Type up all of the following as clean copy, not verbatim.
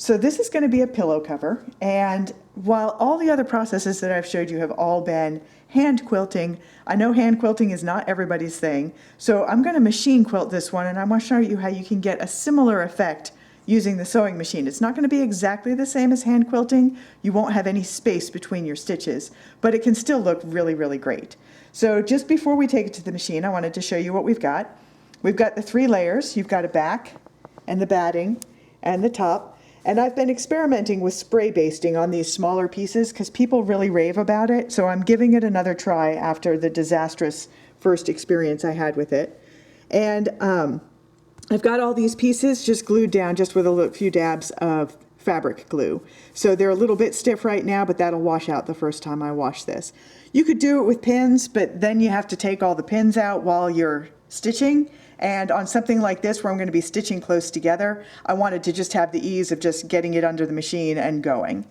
So this is going to be a pillow cover, and while all the other processes that I've showed you have all been hand quilting, I know hand quilting is not everybody's thing, so I'm going to machine quilt this one, and I'm going to show you how you can get a similar effect using the sewing machine. It's not going to be exactly the same as hand quilting. You won't have any space between your stitches, but it can still look really, really great. So just before we take it to the machine, I wanted to show you what we've got. We've got the 3 layers. You've got a back and the batting and the top. And I've been experimenting with spray basting on these smaller pieces because people really rave about it. So I'm giving it another try after the disastrous first experience I had with it. And I've got all these pieces just glued down just with a few dabs of fabric glue. So they're a little bit stiff right now, but that'll wash out the first time I wash this. You could do it with pins, but then you have to take all the pins out while you're stitching. And on something like this where I'm going to be stitching close together, I wanted to just have the ease of just getting it under the machine and going.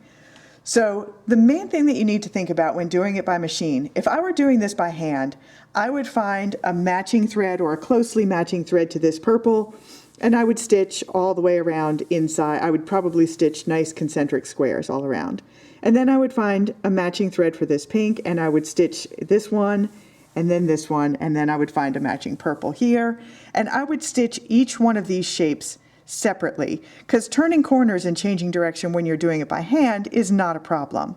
So the main thing that you need to think about when doing it by machine, if I were doing this by hand, I would find a matching thread or a closely matching thread to this purple, and I would stitch all the way around inside. I would probably stitch nice concentric squares all around. And then I would find a matching thread for this pink, and I would stitch this one, and then this one, and then I would find a matching purple here. And I would stitch each one of these shapes separately, because turning corners and changing direction when you're doing it by hand is not a problem.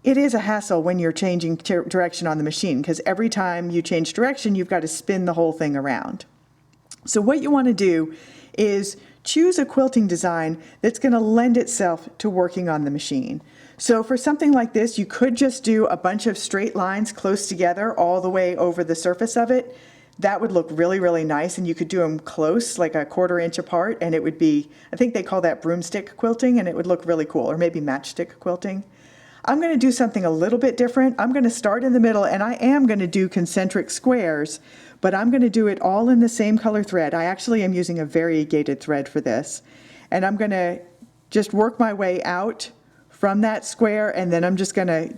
It is a hassle when you're changing direction on the machine, because every time you change direction, you've got to spin the whole thing around. So what you want to do is choose a quilting design that's going to lend itself to working on the machine. So for something like this, you could just do a bunch of straight lines close together all the way over the surface of it. That would look really, really nice, and you could do them close, like a 1/4 inch apart, and it would be, I think they call that broomstick quilting, and it would look really cool, or maybe matchstick quilting. I'm going to do something a little bit different. I'm going to start in the middle, and I am going to do concentric squares, but I'm going to do it all in the same color thread. I actually am using a variegated thread for this, and I'm going to just work my way out from that square, and then I'm just going to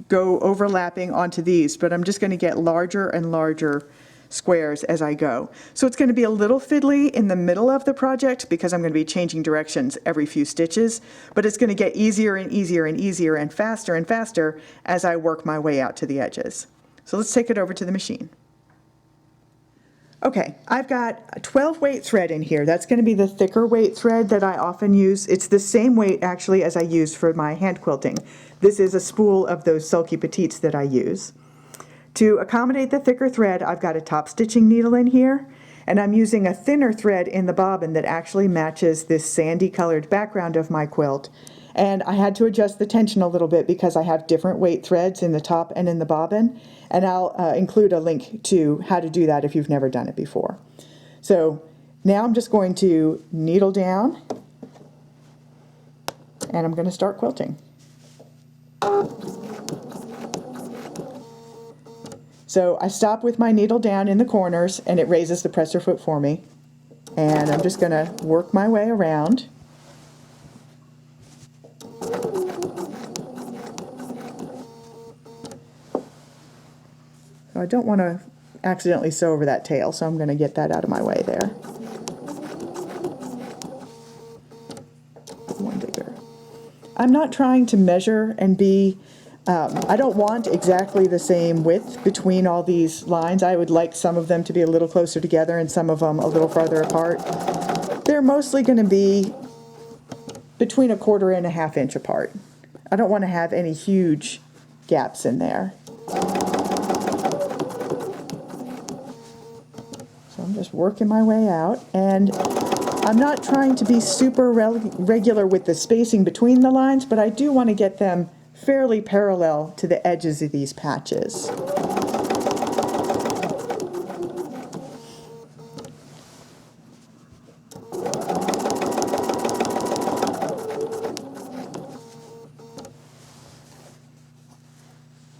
go overlapping onto these, but I'm just going to get larger and larger squares as I go. So it's going to be a little fiddly in the middle of the project because I'm going to be changing directions every few stitches, but it's going to get easier and easier and easier and faster as I work my way out to the edges. So let's take it over to the machine. Okay, I've got a 12 weight thread in here. That's going to be the thicker weight thread that I often use. It's the same weight actually as I used for my hand quilting. This is a spool of those sulky petites that I use. To accommodate the thicker thread, I've got a top stitching needle in here, and I'm using a thinner thread in the bobbin that actually matches this sandy colored background of my quilt. And I had to adjust the tension a little bit because I have different weight threads in the top and in the bobbin, and I'll include a link to how to do that if you've never done it before. So now I'm just going to needle down, and I'm going to start quilting. So I stop with my needle down in the corners, and it raises the presser foot for me. And I'm just going to work my way around. So I don't want to accidentally sew over that tail, so I'm going to get that out of my way there. One bigger. I'm not trying to measure and be I don't want exactly the same width between all these lines. I would like some of them to be a little closer together and some of them a little farther apart. They're mostly going to be between 1/4 and 1/2 inch apart. I don't want to have any huge gaps in there. So I'm just working my way out, and I'm not trying to be super regular with the spacing between the lines, but I do want to get them fairly parallel to the edges of these patches. I'm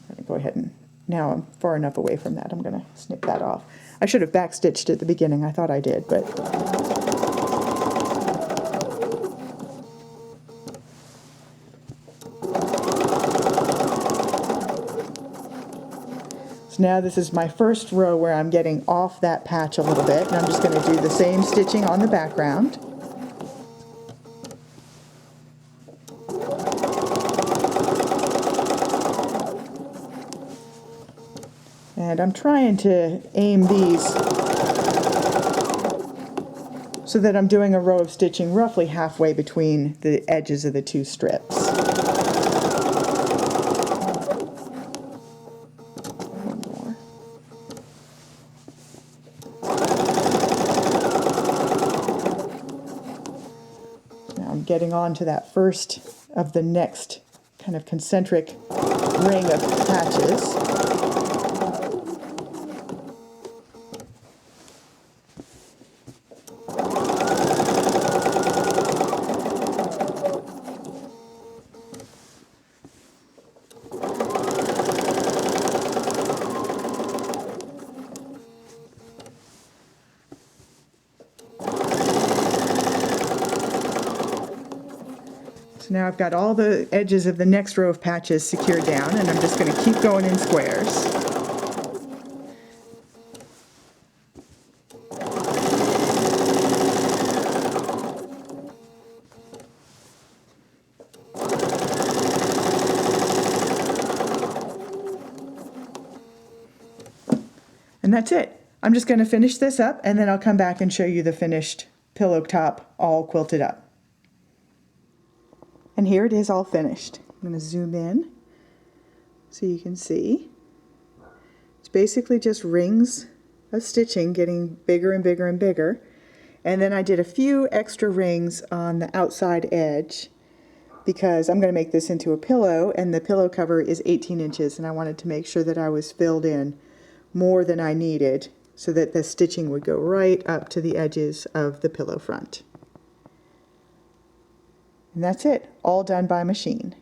going to go ahead and, now I'm far enough away from that, I'm going to snip that off. I should have backstitched at the beginning, I thought I did, but now this is my first row where I'm getting off that patch a little bit, and I'm just going to do the same stitching on the background. And I'm trying to aim these so that I'm doing a row of stitching roughly halfway between the edges of the two strips. One more. Now I'm getting on to that first of the next kind of concentric ring of patches. So now I've got all the edges of the next row of patches secured down, and I'm just going to keep going in squares. And that's it. I'm just going to finish this up, and then I'll come back and show you the finished pillow top all quilted up. And here it is all finished. I'm going to zoom in so you can see. It's basically just rings of stitching getting bigger and bigger and bigger. And then I did a few extra rings on the outside edge because I'm going to make this into a pillow, and the pillow cover is 18 inches, and I wanted to make sure that I was filled in more than I needed so that the stitching would go right up to the edges of the pillow front. And that's it, all done by machine.